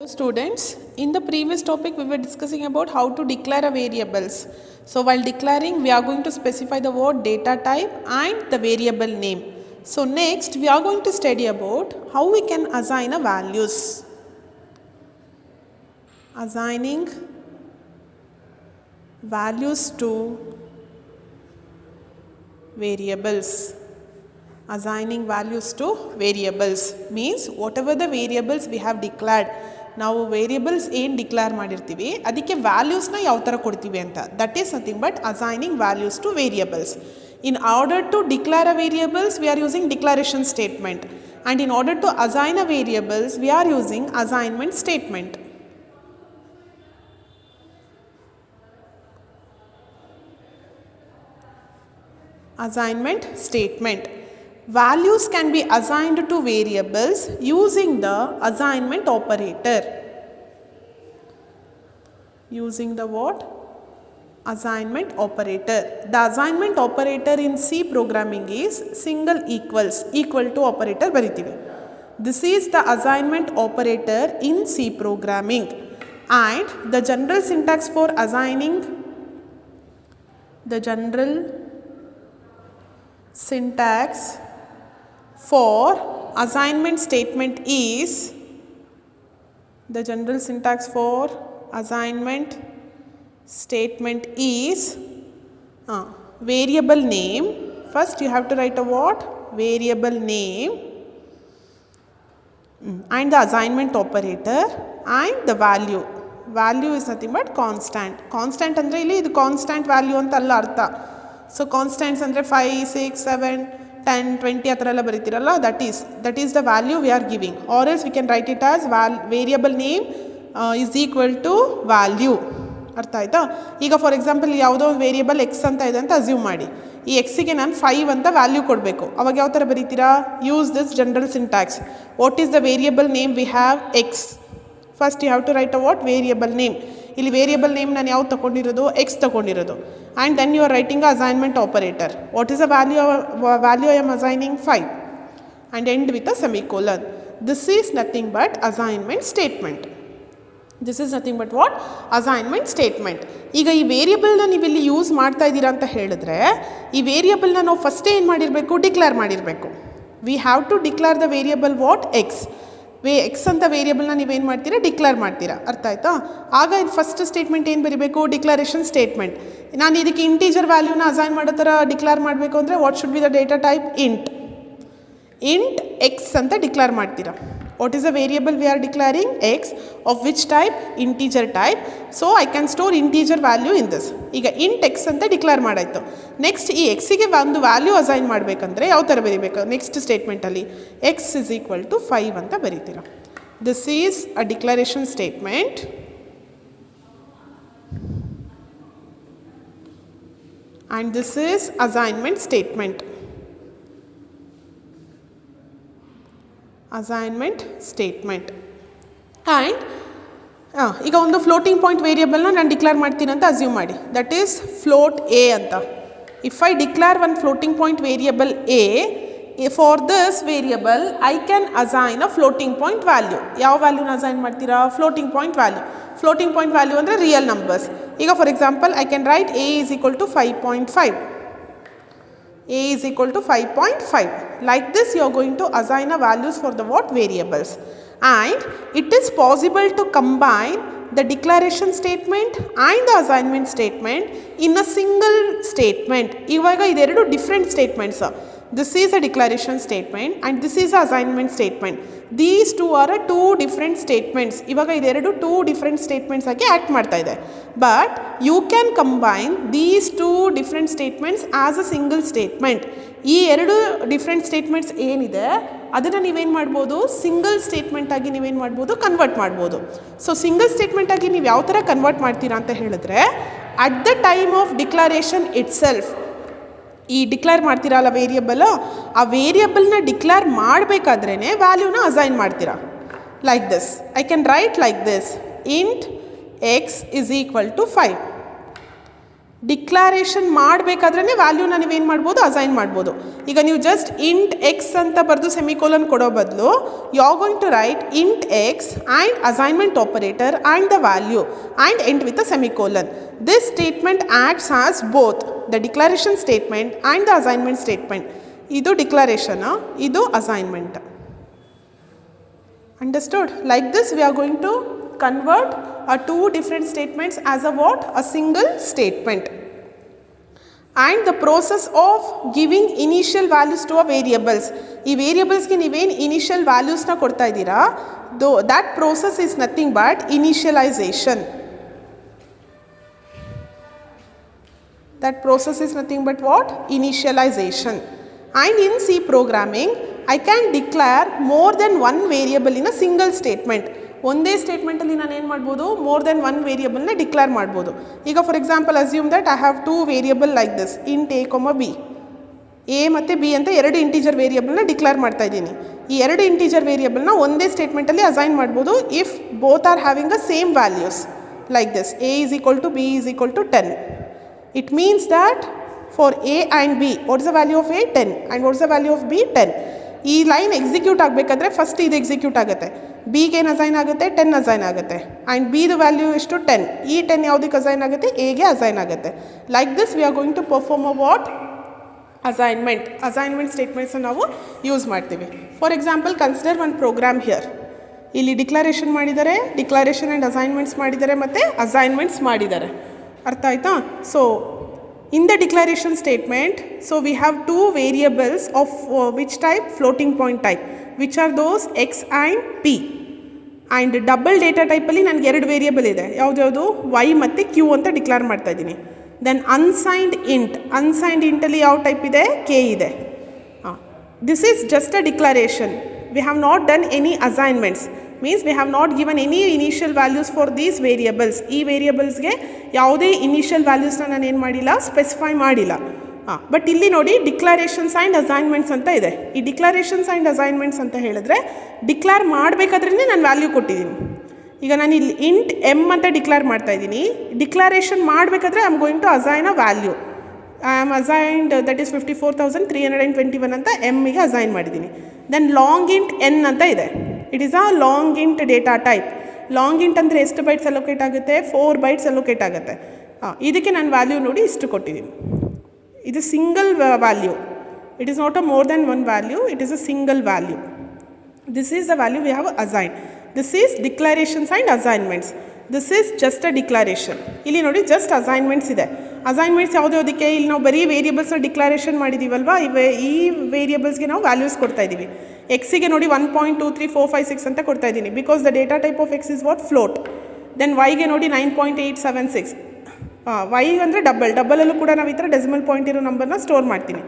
Students, in the previous topic we were discussing about how to declare a variables. So while declaring we are going to specify the word data type and the variable name. So next we are going to study about how we can assign a values. Assigning values to variables. Assigning values to variables means whatever the variables we have declared. ನಾವು variables ಏನು declare ಮಾಡಿರ್ತೀವಿ ಅದಕ್ಕೆ ವ್ಯಾಲ್ಯೂಸ್ನ ಯಾವ ಥರ ಕೊಡ್ತೀವಿ ಅಂತ, that is nothing but assigning values to variables. In order to declare a variables we are using declaration statement, and in order to assign a variables we are using assignment statement. Assignment statement. Values can be assigned to variables using the assignment operator. Using the what? Assignment operator. The assignment operator in C programming is single equals, equal to operator baritive. This is the assignment operator in C programming, and the general syntax for assigning, the general syntax for assignment statement is, the general syntax for assignment statement is variable name. First you have to write a what? Variable name and the assignment operator and the value. Value is nothing but constant. Constant andre illi idu constant value anta alla artha. So constants ಅಂದರೆ 5, 6, 7, 10, 20 ಆ ಥರ ಎಲ್ಲ ಬರೀತಿರಲ್ಲ, that is the value we are giving, or else we can write it as variable name is equal to value. ಅರ್ಥ ಆಯ್ತಾ? ಈಗ for example ಯಾವುದೋ variable X ಅಂತ ಇದೆ ಅಂತ ಅಸ್ಯೂಮ್ ಮಾಡಿ, ಈ ಎಕ್ಸಿಗೆ ನಾನು 5 ಅಂತ ವ್ಯಾಲ್ಯೂ ಕೊಡಬೇಕು. ಅವಾಗ ಯಾವ ಥರ ಬರೀತೀರಾ? Use this general syntax. What is the variable name we have? X. First you have to write a what? Variable name. ಇಲ್ಲಿ ವೇರಿಯಬಲ್ ನೇಮ್ ನಾನು ಯಾವ್ದು ತೊಗೊಂಡಿರೋದು? ಎಕ್ಸ್ ತೊಗೊಂಡಿರೋದು. And then you are writing a assignment operator. What is the value I am assigning? 5, and end with a semicolon. This is nothing but assignment statement. This is nothing but what? Assignment statement. ಈಗ ಈ ವೇರಿಯಬಲ್ನ ನೀವು ಇಲ್ಲಿ use ಮಾಡ್ತಾ ಇದ್ದೀರಾ ಅಂತ ಹೇಳಿದ್ರೆ, ಈ ವೇರಿಯಬಲ್ನ ನಾವು ಫಸ್ಟೇ ಏನು ಮಾಡಿರಬೇಕು? ಡಿಕ್ಲೇರ್ ಮಾಡಿರಬೇಕು. We have to declare the variable what? X. X ಅಂತ ವೇರಿಯಬಲ್ನ ನೀವೇನು ಮಾಡ್ತೀರಾ? ಡಿಕ್ಲೇರ್ ಮಾಡ್ತೀರಾ. ಅರ್ಥ ಆಯ್ತಾ? ಆಗ ಫಸ್ಟ್ ಸ್ಟೇಟ್ಮೆಂಟ್ ಏನು ಬರೀಬೇಕು? Declaration statement. ನಾನು ಇದಕ್ಕೆ ಇಂಟೀಜರ್ ವ್ಯಾಲ್ಯೂನ ಅಸೈನ್ ಮಾಡೋ ಥರ ಡಿಕ್ಲೇರ್ ಮಾಡಬೇಕು ಅಂದರೆ what should be the data type? Int. Int x ಅಂತ ಡಿಕ್ಲೇರ್ ಮಾಡ್ತೀರಾ. What is the variable we are declaring? X. Of which type? Integer type. So I can store integer value in this. ಈಗ int x ಅಂತ declare ಮಾಡಾಯಿತು. Next ಈ ಎಕ್ಸಿಗೆ ಒಂದು value assign ಮಾಡಬೇಕಂದ್ರೆ ಯಾವ ಥರ ಬರೀಬೇಕು? ನೆಕ್ಸ್ಟ್ ಸ್ಟೇಟ್ಮೆಂಟಲ್ಲಿ ಎಕ್ಸ್ ಇಸ್ ಈಕ್ವಲ್ ಟು 5 ಅಂತ ಬರೀತೀರಾ. This is a declaration statement. And this is assignment statement. Assignment statement. And ಈಗ ಒಂದು ಫ್ಲೋಟಿಂಗ್ ಪಾಯಿಂಟ್ ವೇರಿಯಬಲ್ನ ನಾನು ಡಿಕ್ಲೇರ್ ಮಾಡ್ತೀನಿ ಅಂತ ಅಸ್ಯೂಮ್ ಮಾಡಿ, ದಟ್ ಈಸ್ ಫ್ಲೋಟ್ ಎ ಅಂತ. If I declare one floating point variable A, for this variable I can assign a floating point value. ಯಾವ ವ್ಯಾಲ್ಯೂನ assign ಮಾಡ್ತೀರಾ? Floating point value. Floating point value ಅಂದರೆ real numbers. ಈಗ for example I can write A is equal to 5.5. a is equal to 5.5. Like this you are going to assign a values for the what? Variables. And it is possible to combine the declaration statement and the assignment statement in a single statement. ಇವಾಗ ಇದೆರಡು different statements. This is a declaration statement and this is a assignment statement. These two are two different statements. ಇವಾಗ ಇದೆರಡು two different statements ಆಗಿ act ಮಾಡ್ತಾ ಇದೆ. But you can combine these two different statements as a single statement. ಈ ಎರಡು different statements ಏನಿದೆ ಅದನ್ನು ನೀವೇನು ಮಾಡ್ಬೋದು? ಸಿಂಗಲ್ ಸ್ಟೇಟ್ಮೆಂಟ್ ಆಗಿ ನೀವೇನು ಮಾಡ್ಬೋದು? ಕನ್ವರ್ಟ್ ಮಾಡ್ಬೋದು. ಸೊ ಸಿಂಗಲ್ ಸ್ಟೇಟ್ಮೆಂಟ್ ಆಗಿ ನೀವು ಯಾವ ಥರ ಕನ್ವರ್ಟ್ ಮಾಡ್ತೀರಾ ಅಂತ ಹೇಳಿದ್ರೆ, at the time of declaration itself, ಈ ಡಿಕ್ಲೇರ್ ಮಾಡ್ತೀರಲ್ಲ ವೇರಿಯಬಲ್, ಆ ವೇರಿಯಬಲ್ನ ಡಿಕ್ಲೇರ್ ಮಾಡಬೇಕಾದ್ರೇ ವ್ಯಾಲ್ಯೂನ ಅಸೈನ್ ಮಾಡ್ತೀರಾ. Like this I can write like this: int X is equal to 5. Declaration ಮಾಡಬೇಕಾದ್ರೆ ವ್ಯಾಲ್ಯೂನ ನೀವೇನು ಮಾಡ್ಬೋದು, ಅಸೈನ್ ಮಾಡ್ಬೋದು. ಈಗ ನೀವು ಜಸ್ಟ್ ಇಂಟ್ ಎಕ್ಸ್ ಅಂತ ಬರೆದು ಸೆಮಿಕೋಲನ್ ಕೊಡೋ ಬದಲು you are going to write int x and assignment operator and the value and end with a semicolon. This statement acts as both the declaration statement and the assignment statement. ಇದು declaration, ಇದು assignment. Understood? Like this we are going to convert two different statements as a what? A single statement. And the process of giving initial values to a variables. ಈ ವೇರಿಯಬಲ್ಸ್ಗೆ ನೀವೇನು initial ವ್ಯಾಲ್ಯೂಸ್ನ ಕೊಡ್ತಾ ಇದ್ದೀರಾ, that process is nothing but initialization. That process is nothing but what? Initialization. And in C programming, I can declare more than one variable in a single statement. ಒಂದೇ ಸ್ಟೇಟ್ಮೆಂಟಲ್ಲಿ ನಾನು ಏನು ಮಾಡ್ಬೋದು, more than one ವೇರಿಯಬಲ್ನ declare ಮಾಡ್ಬೋದು. ಈಗ for example assume that I have 2 variable like this, int A ಕೊಮ B. A ಮತ್ತು B ಅಂತ 2 integer ವೇರಿಯಬಲ್ನ declare ಮಾಡ್ತಾ ಇದ್ದೀನಿ. ಈ 2 ಇಂಟೀಜರ್ ವೇರಿಯಬಲ್ನ ಒಂದೇ ಸ್ಟೇಟ್ಮೆಂಟಲ್ಲಿ ಅಸೈನ್ ಮಾಡ್ಬೋದು if both are having a same values like this, A is equal to B is equal to 10. It means that for A and B, what is the value of A? 10. And what is the value of B? 10. ಈ line execute ಆಗಬೇಕಾದ್ರೆ first ಇದು execute ಆಗುತ್ತೆ, ಬಿಗೆ ಏನು assign ಆಗುತ್ತೆ, 10 assign ಆಗುತ್ತೆ. And ಬಿದು value ಎಷ್ಟು, 10. ಈ 10 ಯಾವುದಕ್ಕೆ ಅಸೈನ್ ಆಗುತ್ತೆ, ಎಗೆ ಅಸೈನ್ ಆಗುತ್ತೆ. Like this we are going to perform a what? Assignment. Assignment ಸ್ಟೇಟ್ಮೆಂಟ್ಸನ್ನು ನಾವು ಯೂಸ್ ಮಾಡ್ತೀವಿ. For example consider one program here. ಇಲ್ಲಿ ಡಿಕ್ಲಾರೇಷನ್ ಮಾಡಿದ್ದಾರೆ, ಡಿಕ್ಲಾರೇಷನ್ ಆ್ಯಂಡ್ ಅಸೈನ್ಮೆಂಟ್ಸ್ ಮಾಡಿದ್ದಾರೆ, ಮತ್ತು ಅಸೈನ್ಮೆಂಟ್ಸ್ ಮಾಡಿದ್ದಾರೆ. ಅರ್ಥ ಆಯ್ತಾ? So in the declaration statement, so we have 2 variables of which type? Floating point type. Which are those? X and P. And double data type ಅಲ್ಲಿ ನನಗೆ 2 variable ಇದೆ, ಯಾವುದು y ಮತ್ತು q ಅಂತ ಡಿಕ್ಲೇರ್ ಮಾಡ್ತಾ ಇದ್ದೀನಿ. Then unsigned int. ಅನ್ಸೈನ್ಡ್ ಇಂಟಲ್ಲಿ ಯಾವ ಟೈಪ್ ಇದೆ, k ಇದೆ. This is just a declaration. We have not done any assignments. Means we have not given any initial values for these variables. ಈ ವೇರಿಯಬಲ್ಸ್ಗೆ ಯಾವುದೇ ಇನಿಷಿಯಲ್ ವ್ಯಾಲ್ಯೂಸ್ನ ನಾನು ಏನು ಮಾಡಿಲ್ಲ, ಸ್ಪೆಸಿಫೈ ಮಾಡಿಲ್ಲ. ಬಟ್ ಇಲ್ಲಿ ನೋಡಿ ಡಿಕ್ಲಾರೇಷನ್ಸ್ ಆ್ಯಂಡ್ ಅಸೈನ್ಮೆಂಟ್ಸ್ ಅಂತ ಇದೆ. ಈ ಡಿಕ್ಲಾರೇಷನ್ಸ್ ಆ್ಯಂಡ್ ಅಸೈನ್ಮೆಂಟ್ಸ್ ಅಂತ ಹೇಳಿದ್ರೆ ಡಿಕ್ಲೇರ್ ಮಾಡಬೇಕಾದ್ರೇ ನಾನು ವ್ಯಾಲ್ಯೂ ಕೊಟ್ಟಿದ್ದೀನಿ. ಈಗ ನಾನು ಇಲ್ಲಿ ಇಂಟ್ ಎಮ್ ಅಂತ ಡಿಕ್ಲೇರ್ ಮಾಡ್ತಾ ಇದ್ದೀನಿ. ಡಿಕ್ಲಾರೇಷನ್ ಮಾಡಬೇಕಾದ್ರೆ I am going to assign a value. I am assigned that is 54,321 ಅಂತ ಎಮ್ಮಿಗೆ ಅಸೈನ್ ಮಾಡಿದ್ದೀನಿ. ದೆನ್ ಲಾಂಗ್ ಇಂಟ್ ಎನ್ ಅಂತ ಇದೆ. It is a long int data type. Long int ಅಂದರೆ ಎಷ್ಟು ಬೈಟ್ಸ್ ಅಲೋಕೇಟ್ ಆಗುತ್ತೆ, 4 ಬೈಟ್ಸ್ ಅಲೋಕೇಟ್ ಆಗುತ್ತೆ. ಇದಕ್ಕೆ ನಾನು ವ್ಯಾಲ್ಯೂ ನೋಡಿ ಇಷ್ಟು ಕೊಟ್ಟಿದ್ದೀನಿ. ಇದು single value. It is not a more than one value, it is a single value. This is the value we have assign. This is declarations and assignments. This is just a declaration. ಇಲ್ಲಿ ನೋಡಿ just assignments ಇದೆ. Assignments ಯಾವುದಕ್ಕೆ, ಇಲ್ಲಿ ನಾವು ಬರೀ ವೇರಿಯಬಲ್ಸ್ನ ಡಿಕ್ಲಾರೇಷನ್ ಮಾಡಿದ್ದೀವಲ್ವಾ, ಈ ವೇರಿಯಬಲ್ಸ್ಗೆ ನಾವು values ಕೊಡ್ತಾ ಇದ್ದೀವಿ. ಎಕ್ಸಿಗೆ ನೋಡಿ 1.23456 ಅಂತ ಕೊಡ್ತಾ ಇದ್ದೀನಿ, because the data type of x is what, float. Then ವೈಗೆ ನೋಡಿ 9.876. ವೈ ಅಂದರೆ ಡಬ್ಬಲಲ್ಲೂ ಕೂಡ ನಾವು ಈ ಥರ ಡೆಸಿಮಲ್ ಪಾಯಿಂಟ್ ಇರೋ ನಂಬರ್ನ ಸ್ಟೋರ್ ಮಾಡ್ತೀನಿ.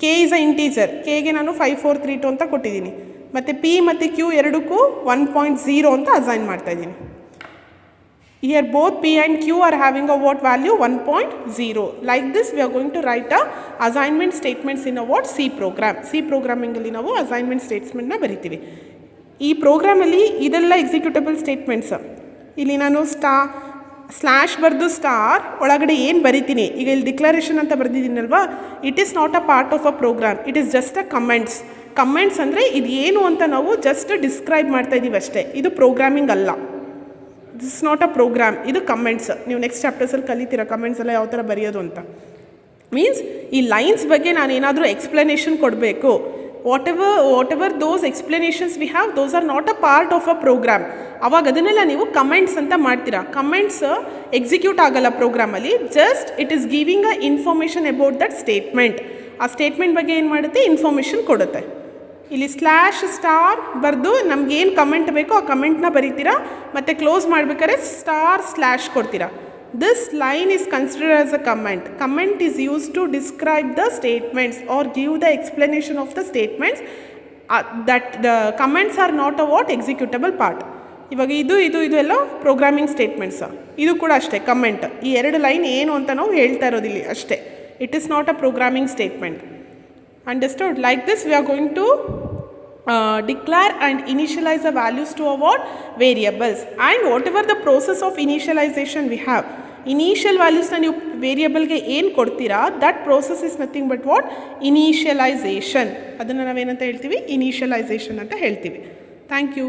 ಕೆ ಈಸ್ ಅ ಇಂಟೀಜರ್, ಕೆಗೆ ನಾನು 5432 ಅಂತ ಕೊಟ್ಟಿದ್ದೀನಿ. ಮತ್ತು ಪಿ ಮತ್ತು ಕ್ಯೂ ಎರಡಕ್ಕೂ 1.0 ಅಂತ ಅಸೈನ್ ಮಾಡ್ತಾ ಇದ್ದೀನಿ. Here both P and Q are having a what value, 1.0. Like this we are going to write a assignment statements in a what, C program. C programming ಅಲ್ಲಿ ನಾವು assignment statement ನ ಬರಿತೀವಿ. ಈ program ಅಲ್ಲಿ ಇದೆಲ್ಲ executable statements. ಇಲ್ಲಿ ನಾನು slash ಬರೆದು ಸ್ಟಾರ್ ಒಳಗಡೆ ಏನು ಬರಿತೀನಿ, ಈಗ ಇಲ್ಲಿ ಡಿಕ್ಲರೇಷನ್ ಅಂತ ಬರೆದಿದ್ದೀನಲ್ವಾ, it is not a part of a program, it is just a comments. Comments ಅಂದರೆ ಇದು ಏನು ಅಂತ ನಾವು ಜಸ್ಟ್ ಡಿಸ್ಕ್ರೈಬ್ ಮಾಡ್ತಾ ಇದ್ದೀವಿ ಅಷ್ಟೇ, ಇದು ಪ್ರೋಗ್ರಾಮಿಂಗ್ ಅಲ್ಲ. This is not a program, ಇದು ಕಮೆಂಟ್ಸ್. ನೀವು ನೆಕ್ಸ್ಟ್ ಚಾಪ್ಟರ್ಸಲ್ಲಿ ಕಲಿತೀರ ಕಮೆಂಟ್ಸ್ ಎಲ್ಲ ಯಾವ ಥರ ಬರೆಯೋದು ಅಂತ. ಮೀನ್ಸ್ ಈ ಲೈನ್ಸ್ ಬಗ್ಗೆ ನಾನು ಏನಾದರೂ ಎಕ್ಸ್ಪ್ಲನೇಷನ್ ಕೊಡಬೇಕು. Whatever those explanations we have, those are not a part of a program. ಅವಾಗ ಅದನ್ನೆಲ್ಲ ನೀವು ಕಮೆಂಟ್ಸ್ ಅಂತ ಮಾಡ್ತೀರಾ. ಕಮೆಂಟ್ಸ್ ಎಕ್ಸಿಕ್ಯೂಟ್ ಆಗಲ್ಲ ಪ್ರೋಗ್ರಾಮಲ್ಲಿ, just it is giving a information about that statement. ಆ ಸ್ಟೇಟ್ಮೆಂಟ್ ಬಗ್ಗೆ ಏನು ಮಾಡುತ್ತೆ, ಇನ್ಫಾರ್ಮೇಷನ್ ಕೊಡುತ್ತೆ. ಇಲ್ಲಿ ಸ್ಲ್ಯಾಶ್ ಸ್ಟಾರ್ ಬರೆದು ನಮಗೇನು ಕಮೆಂಟ್ ಬೇಕೋ ಆ ಕಮೆಂಟ್ನ ಬರೀತೀರಾ, ಮತ್ತು ಕ್ಲೋಸ್ ಮಾಡಬೇಕಾದ್ರೆ ಸ್ಟಾರ್ ಸ್ಲ್ಯಾಶ್ ಕೊಡ್ತೀರಾ. This line is considered as a comment. Comment is use to describe the statements or give the explanation of the statements. That the comments are not a what, executable part. ಇವಾಗ ಇದು ಎಲ್ಲ programming statements. ಇದು ಕೂಡ ಅಷ್ಟೇ comment. ಈ 2 line ಏನು ಅಂತ ನಾವು ಹೇಳ್ತಾ ಇರೋದಿಲ್ಲ ಅಷ್ಟೇ. It is not a programming statement. Understood? Like this we are going to declare and initialize the values to our what, variables. And whatever the process of initialization we have, initial ವ್ಯಾಲ್ಯೂಸ್ನ ನೀವು ವೇರಿಯಬಲ್ಗೆ ಏನು ಕೊಡ್ತೀರಾ that process is nothing but what initialization. ಅದನ್ನು ನಾವೇನಂತ ಹೇಳ್ತೀವಿ, initialization ಅಂತ ಹೇಳ್ತೀವಿ. Thank you.